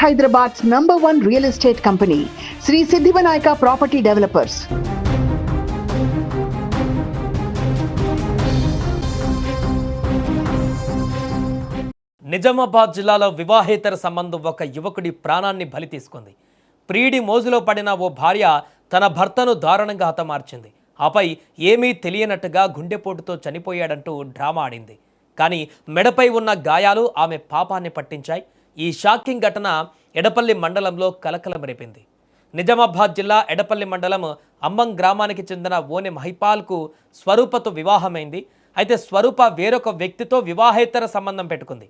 Hyderabad's #1 real estate company, Sri Siddhivanayaka Property Developers. Nizamabad జిల్లాలో వివాహేతర సంబంధం ఒక యువకుడి ప్రాణాన్ని బలి తీసుకుంది. ప్రియుడి మోజులో పడిన ఓ భార్య తన భర్తను దారుణంగా హతమార్చింది. ఆపై ఏమీ తెలియనట్టుగా గుండెపోటుతో చనిపోయాడంటూ డ్రామా ఆడింది. కానీ మెడపై ఉన్న గాయాలు ఆమె పాపాన్ని పట్టించాయి. ఈ షాకింగ్ ఘటన ఎడపల్లి మండలంలో కలకలం రేపింది. నిజామాబాద్ జిల్లా ఎడపల్లి మండలం అమ్మం గ్రామానికి చెందిన ఓనె మహిపాల్కు స్వరూపతో వివాహమైంది. అయితే స్వరూప వేరొక వ్యక్తితో వివాహేతర సంబంధం పెట్టుకుంది.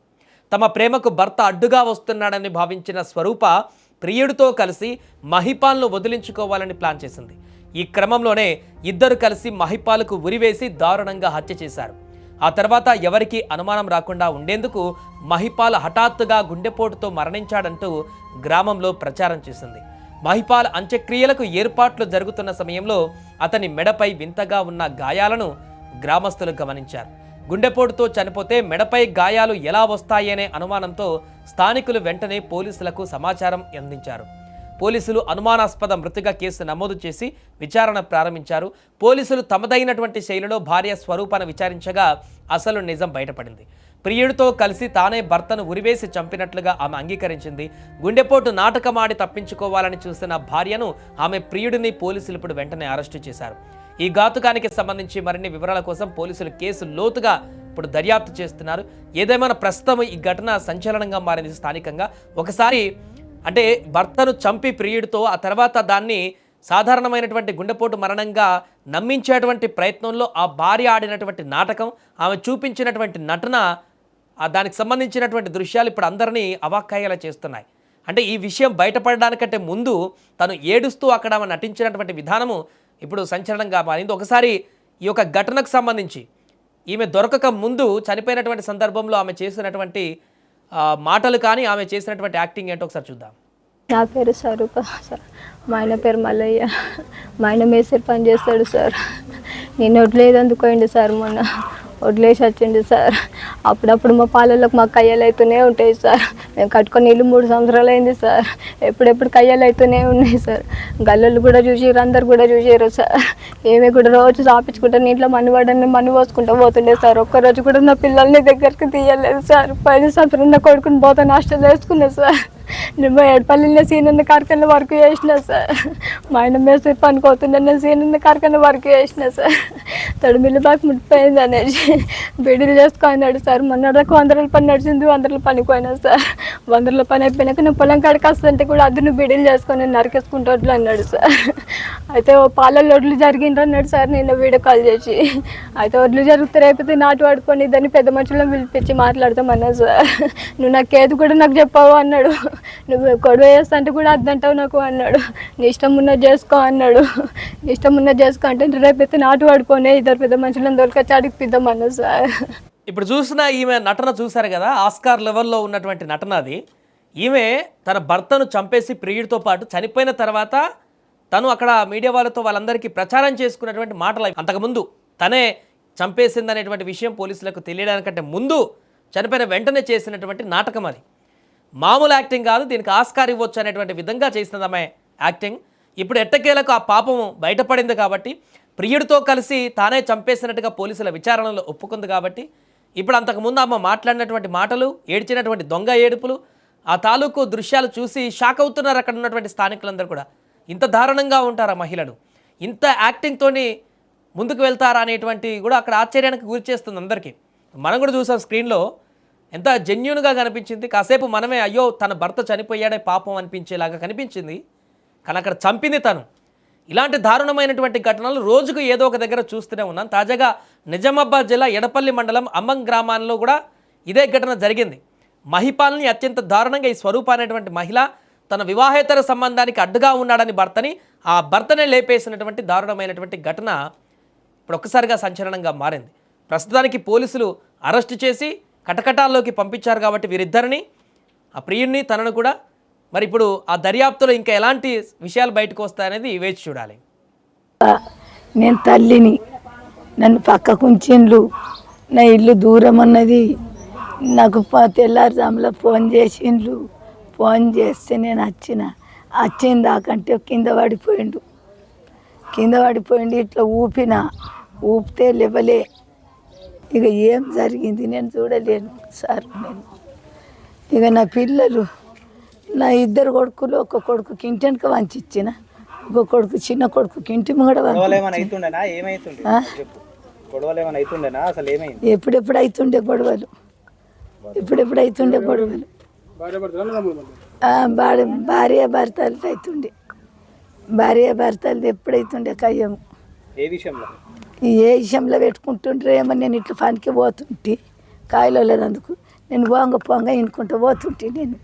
తమ ప్రేమకు భర్త అడ్డుగా వస్తున్నాడని భావించిన స్వరూప ప్రియుడితో కలిసి మహిపాల్ను వదిలించుకోవాలని ప్లాన్ చేసింది. ఈ క్రమంలోనే ఇద్దరు కలిసి మహిపాల్కు ఉరివేసి దారుణంగా హత్య చేశారు. ఆ తర్వాత ఎవరికీ అనుమానం రాకుండా ఉండేందుకు మహిపాల్ హఠాత్తుగా గుండెపోటుతో మరణించాడంటూ గ్రామంలో ప్రచారం చేసింది. మహిపాల్ అంత్యక్రియలకు ఏర్పాట్లు జరుగుతున్న సమయంలో అతని మెడపై వింతగా ఉన్న గాయాలను గ్రామస్తులు గమనించారు. గుండెపోటుతో చనిపోతే మెడపై గాయాలు ఎలా వస్తాయనే అనుమానంతో స్థానికులు వెంటనే పోలీసులకు సమాచారం అందించారు. పోలీసులు అనుమానాస్పద మృతిగా కేసు నమోదు చేసి విచారణ ప్రారంభించారు. పోలీసులు తమదైనటువంటి శైలిలో భార్య స్వరూపాన్ని విచారించగా అసలు నిజం బయటపడింది. ప్రియుడితో కలిసి తానే భర్తను ఉరివేసి చంపినట్లుగా ఆమె అంగీకరించింది. గుండెపోటు నాటకమాడి తప్పించుకోవాలని చూసిన భార్యను ఆమె ప్రియుడిని పోలీసులు ఇప్పుడు వెంటనే అరెస్టు చేశారు. ఈ ఘాతుకానికి సంబంధించి మరిన్ని వివరాల కోసం పోలీసులు కేసు లోతుగా ఇప్పుడు దర్యాప్తు చేస్తున్నారు. ఏదేమైనా ప్రస్తుతం ఈ ఘటన సంచలనంగా మారింది స్థానికంగా. ఒకసారి అంటే భర్తను చంపి ప్రియుడితో ఆ తర్వాత దాన్ని సాధారణమైనటువంటి గుండెపోటు మరణంగా నమ్మించేటువంటి ప్రయత్నంలో ఆ భార్య ఆడినటువంటి నాటకం, ఆమె చూపించినటువంటి నటన, దానికి సంబంధించినటువంటి దృశ్యాలు ఇప్పుడు అందరినీ అవాక్కయ్యేలా చేస్తున్నాయి. అంటే ఈ విషయం బయటపడడానికంటే ముందు తను ఏడుస్తూ అక్కడ ఆమె నటించినటువంటి విధానము ఇప్పుడు సంచలనంగా మారింది. ఒకసారి ఈ యొక్క ఘటనకు సంబంధించి ఈమె దొరకక ముందు చనిపోయినటువంటి సందర్భంలో ఆమె చేసినటువంటి మాటలు కానీ ఆమె చేసినటువంటి యాక్టింగ్ ఏంటో ఒకసారి చూద్దాం. నా పేరు స్వరూప సార్, మా ఆయన పేరు మల్లయ్య. మా ఆయన మేస్త్రి పని చేస్తాడు సార్. నేను వడ్లేదందుకోండి సార్, మొన్న వడ్లేసి వచ్చిండు సార్. అప్పుడప్పుడు మా పాలలకు మా కయ్యలు అవుతూనే ఉంటాయి సార్. మేము కట్టుకొని ఇల్లు 3 సంవత్సరాలు అయింది సార్. ఎప్పుడెప్పుడు కయ్యలు అవుతూనే ఉన్నాయి సార్. గల్లలు కూడా చూసారు, అందరు కూడా చూసారు సార్. ఏమి కూడా రోజు చాపించుకుంటాను, ఇంట్లో మన్నువాడని మన్ను పోసుకుంటూ పోతుండే సార్. ఒక్కరోజు కూడా నా పిల్లల్ని దగ్గరికి తీయలేదు సార్. 10 సంవత్సరం నా కొడుకుని పోతే నష్టం చేసుకున్నా సార్. నేను ఎడపల్లిలో సీనన్న కార్ఖాన వర్క్ చేసిన సార్. మా ఆయన మేస్త్రి పనిపోతుండే నేను సీనన్న కార్ఖాన వర్క్ చేసిన సార్. తొడిమిల్లు బాగా ముట్టిపోయింది అనేసి బీడీలు చేసుకున్నాడు సార్. మొన్నటిదాకా 100 రూపాయల పని నడిచింది, 100 రూపాయల పనికి పోయినా సార్. 100 రూపాయల పని అయిపోయినాక నేను పొలం కాడికి వస్తుంటే కూడా అద్దు నువ్వు బీడీలు చేసుకొని నరికేసుకుంటూ అన్నాడు సార్. అయితే ఓ పాలల్లో ఒడ్లు జరిగిండ్రు అన్నాడు సార్. నేను వీడియో కాల్ చేసి అయితే ఒడ్లు జరిగితే రేపితే నాటు పడుకొని దాన్ని పెద్ద మనుషులను పిలిపించి మాట్లాడతామన్నా సార్. నువ్వు నాకేది కూడా నాకు చెప్పావు అన్నాడు. నువ్వు గొడవ చేస్తా అంటే కూడా అద్దంటావు నాకు అన్నాడు. నీ ఇష్టం ఉన్నది చేసుకో అన్నాడు. నీ ఇష్టం ఉన్నది చేసుకో అంటే రేపైతే నాటు పడిపోయి ఇద్దరు పెద్ద మనుషులను దొరికొచ్చి అడిగిపిద్దామన్నా సార్. ఇప్పుడు చూసిన ఈమె నటన చూశారు కదా, ఆస్కార్ లెవెల్లో ఉన్నటువంటి నటన అది. ఈమె తన భర్తను చంపేసి ప్రియుడితో పాటు చనిపోయిన తర్వాత తను అక్కడ మీడియా వాళ్ళతో వాళ్ళందరికీ ప్రచారం చేసుకున్నటువంటి మాటలు. అంతకుముందు తనే చంపేసిందనేటువంటి విషయం పోలీసులకు తెలియడానికంటే ముందు చనిపోయిన వెంటనే చేసినటువంటి నాటకం అది. మామూలు యాక్టింగ్ కాదు, దీనికి ఆస్కార్ ఇవ్వచ్చు అనేటువంటి విధంగా చేసినది ఆమె యాక్టింగ్. ఇప్పుడు ఎట్టకేలకు ఆ పాపం బయటపడింది కాబట్టి, ప్రియుడితో కలిసి తానే చంపేసినట్టుగా పోలీసుల విచారణలో ఒప్పుకుంది కాబట్టి, ఇప్పుడు అంతకుముందు ఆమె మాట్లాడినటువంటి మాటలు, ఏడ్చినటువంటి దొంగ ఏడుపులు, ఆ తాలూకు దృశ్యాలు చూసి షాక్ అవుతున్నారు అక్కడ ఉన్నటువంటి స్థానికులందరూ కూడా. ఇంత దారుణంగా ఉంటారా మహిళలు, ఇంత యాక్టింగ్తోని ముందుకు వెళ్తారా అనేటువంటి కూడా అక్కడ ఆశ్చర్యానికి గురి చేస్తుంది అందరికీ. మనం కూడా చూసాం స్క్రీన్లో, ఎంత జెన్యూన్గా కనిపించింది. కాసేపు మనమే అయ్యో తన భర్త చనిపోయాడే పాపం అనిపించేలాగా కనిపించింది, కానీ అక్కడ చంపింది తను. ఇలాంటి దారుణమైనటువంటి ఘటనలు రోజుకు ఏదో ఒక దగ్గర చూస్తూనే ఉన్నాం. తాజాగా నిజామాబాద్ జిల్లా ఎడపల్లి మండలం అమ్మం గ్రామాల్లో కూడా ఇదే ఘటన జరిగింది. మహిపాల్ని అత్యంత దారుణంగా ఈ స్వరూప అనేటువంటి మహిళ తన వివాహేతర సంబంధానికి అడ్డుగా ఉన్నాడని భర్తని, ఆ భర్తనే లేపేసినటువంటి దారుణమైనటువంటి ఘటన ఇప్పుడు ఒక్కసారిగా సంచలనంగా మారింది. ప్రస్తుతానికి పోలీసులు అరెస్టు చేసి కటకటాల్లోకి పంపించారు కాబట్టి వీరిద్దరిని, ఆ ప్రియుడిని, తనను కూడా. మరి ఇప్పుడు ఆ దర్యాప్తులో ఇంకా ఎలాంటి విషయాలు బయటకు వస్తాయనేది వేచి చూడాలి. నేను తల్లిని, నన్ను పక్కకు ఉంచిండ్లు, నా ఇల్లు దూరం అన్నది నాకు తెల్లారుజాములో ఫోన్ చేసిండ్లు. ఫోన్ చేస్తే నేను వచ్చిన దాకంటే కింద పడిపోయిండు ఇట్లా ఊపితే లేవలే. ఇక ఏం జరిగింది నేను చూడలేను సార్. నేను ఇక నా పిల్లలు, నా 2 కొడుకులు, ఒక కొడుకుకి ఇంటి వెనక వంచిచ్చిన, ఒక కొడుకు చిన్న కొడుకుకి ఇంటి ముంగడ ఎప్పుడెప్పుడు అవుతుండే గొడవలు భార్య భర్తలతో అవుతుండే, ఎప్పుడైతుండే కయ్యము. ఏ విషయంలో పెట్టుకుంటుండ్రేమో. నేను ఇట్లా పనికి పోతుంటే కాయలో లేదందుకు నేను పోంగ ఇనుకుంటూ పోతుంటే నేను